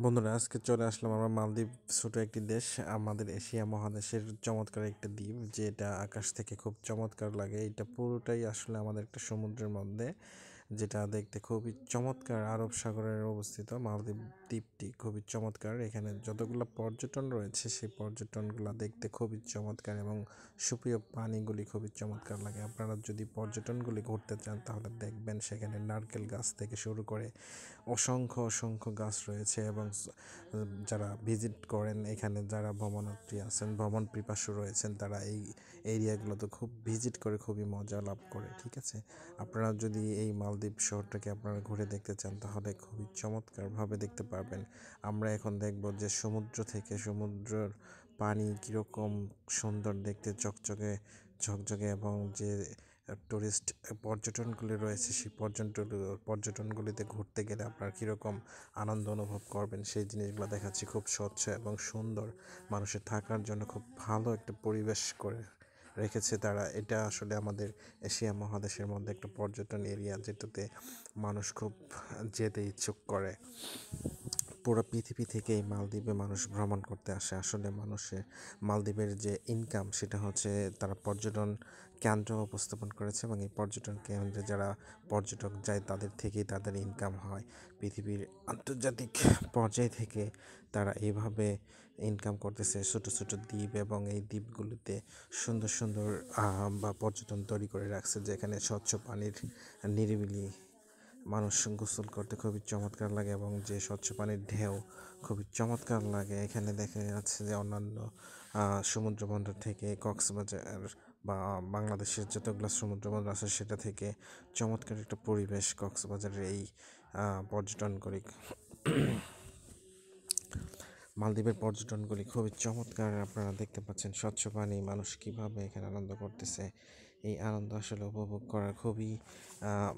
বন্ধুরা, আজকে চলে আসলাম আমরা মালদ্বীপ। ছোট একটি দেশ, আমাদের এশিয়া মহাদেশের চমৎকার একটা দ্বীপ, যেটা আকাশ থেকে খুব চমৎকার লাগে। এটা পুরোটাই আসলে আমাদের একটা সমুদ্রের মধ্যে, যেটা দেখতে খুবই চমৎকার। আরব সাগরের অবস্থিত মালদ্বীপ দ্বীপটি খুবই চমৎকার। এখানে যতগুলো পর্যটন রয়েছে সেই পর্যটনগুলো দেখতে খুবই চমৎকার এবং সুপ্রিয় পানিগুলি খুবই চমৎকার লাগে। আপনারা যদি পর্যটনগুলি ঘুরতে চান তাহলে দেখবেন সেখানে নারকেল গাছ থেকে শুরু করে অসংখ্য অসংখ্য গাছ রয়েছে এবং যারা ভিজিট করেন এখানে, যারা ভ্রমণার্থী আছেন, ভ্রমণ পিপাসু রয়েছেন, তারা এই এরিয়াগুলোতে খুব ভিজিট করে খুবই মজা লাভ করে। ঠিক আছে, আপনারা যদি এই মালদ্বীপ শহরটাকে আপনারা ঘুরে দেখতে চান তাহলে খুবই চমৎকারভাবে দেখতে পারবেন। আমরা এখন দেখব যে সমুদ্র থেকে সমুদ্রের পানি কীরকম সুন্দর দেখতে, চকচকে ঝকঝকে, এবং যে টুরিস্ট পর্যটনগুলি রয়েছে সেই পর্যটনগুলিতে ঘুরতে গেলে আপনার কীরকম আনন্দ অনুভব করবেন সেই জিনিসগুলো দেখাচ্ছি। খুব স্বচ্ছ এবং সুন্দর, মানুষের থাকার জন্য খুব ভালো একটা পরিবেশ করে রেখেছে তারা। এটা আসলে আমাদের এশিয়া মহাদেশের মধ্যে একটা পর্যটন এরিয়া, যেটাতে মানুষ খুব যেতে ইচ্ছুক করে। পুরো পৃথিবী থেকে এই মালদ্বীপে মানুষ ভ্রমণ করতে আসে। আসলে মানুষের মালদ্বীপের যে ইনকাম সেটা হচ্ছে তারা পর্যটন কেন্দ্র উপস্থাপন করেছে, এবং এই পর্যটন কেন্দ্রে যারা পর্যটক যায় তাদের থেকেই তাদের ইনকাম হয়। পৃথিবীর আন্তর্জাতিক পর্যায় থেকে তারা এইভাবে ইনকাম করতেছে। ছোটো ছোটো দ্বীপ, এবং এই দ্বীপগুলিতে সুন্দর সুন্দর বা পর্যটন তৈরি করে রাখছে, যেখানে স্বচ্ছ পানির নিরিবিলি মানুষ গোসল করতে খুবই চমৎকার লাগে, এবং যে স্বচ্ছ পানির ঢেউ খুবই চমৎকার লাগে। এখানে দেখা যাচ্ছে যে অন্যান্য সমুদ্র বন্দর থেকে, কক্সবাজার বা বাংলাদেশের যতগুলো সমুদ্র বন্দর আছে সেটা থেকে চমৎকার একটা পরিবেশ কক্সবাজারের এই পর্যটনগুলি। মালদ্বীপের পর্যটনগুলি খুবই চমৎকার। আপনারা দেখতে পাচ্ছেন স্বচ্ছ পানি, মানুষ কীভাবে এখানে আনন্দ করতেছে। এই আনন্দ আসলে উপভোগ করা খুবই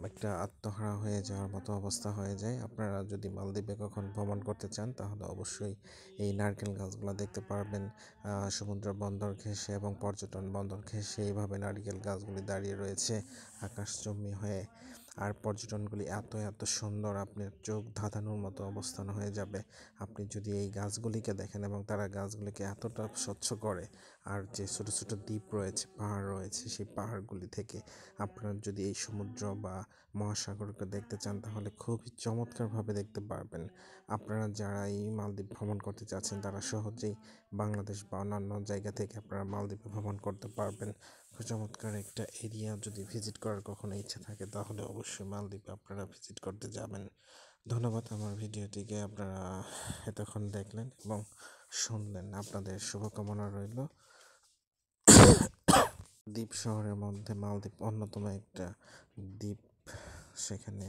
একটা আত্মহারা হয়ে যাওয়ার মতো অবস্থা হয়ে যায়। আপনারা যদি মালদ্বীপে কখন ভ্রমণ করতে চান তাহলে অবশ্যই এই নারকেল গাছগুলো দেখতে পারবেন। সমুদ্র বন্দর ঘেঁষে এবং পর্যটন বন্দর ঘেঁষে এইভাবে নারকেল গাছগুলি দাঁড়িয়ে রয়েছে আকাশচুম্বী হয়ে। আর পর্যটনগুলি এত এত সুন্দর, আপনার চোখ ধাঁধানোর মতো অবস্থান হয়ে যাবে আপনি যদি এই গাছগুলিকে দেখেন, এবং তারা গাছগুলিকে এতটা স্বচ্ছ করে। আর যে ছোটো ছোটো দ্বীপ রয়েছে, পাহাড় রয়েছে, সেই পাহাড়গুলি থেকে আপনারা যদি এই সমুদ্র বা মহাসাগরকে দেখতে চান তাহলে খুবই চমৎকারভাবে দেখতে পারবেন। আপনারা যারা এই মালদ্বীপ ভ্রমণ করতে চাচ্ছেন তারা সহজেই বাংলাদেশ বা অন্যান্য জায়গা থেকে আপনারা মালদ্বীপে ভ্রমণ করতে পারবেন। চমৎকার একটা এরিয়া, যদি ভিজিট করার কখনো ইচ্ছা থাকে তাহলে অবশ্যই মালদ্বীপে আপনারা ভিজিট করতে যাবেন। ধন্যবাদ আমার ভিডিওটিকে আপনারা এতক্ষণ দেখলেন এবং শুনলেন। আপনাদের শুভকামনা রইল। দ্বীপ শহরের মধ্যে মালদ্বীপ অন্যতম একটা দ্বীপ, সেখানে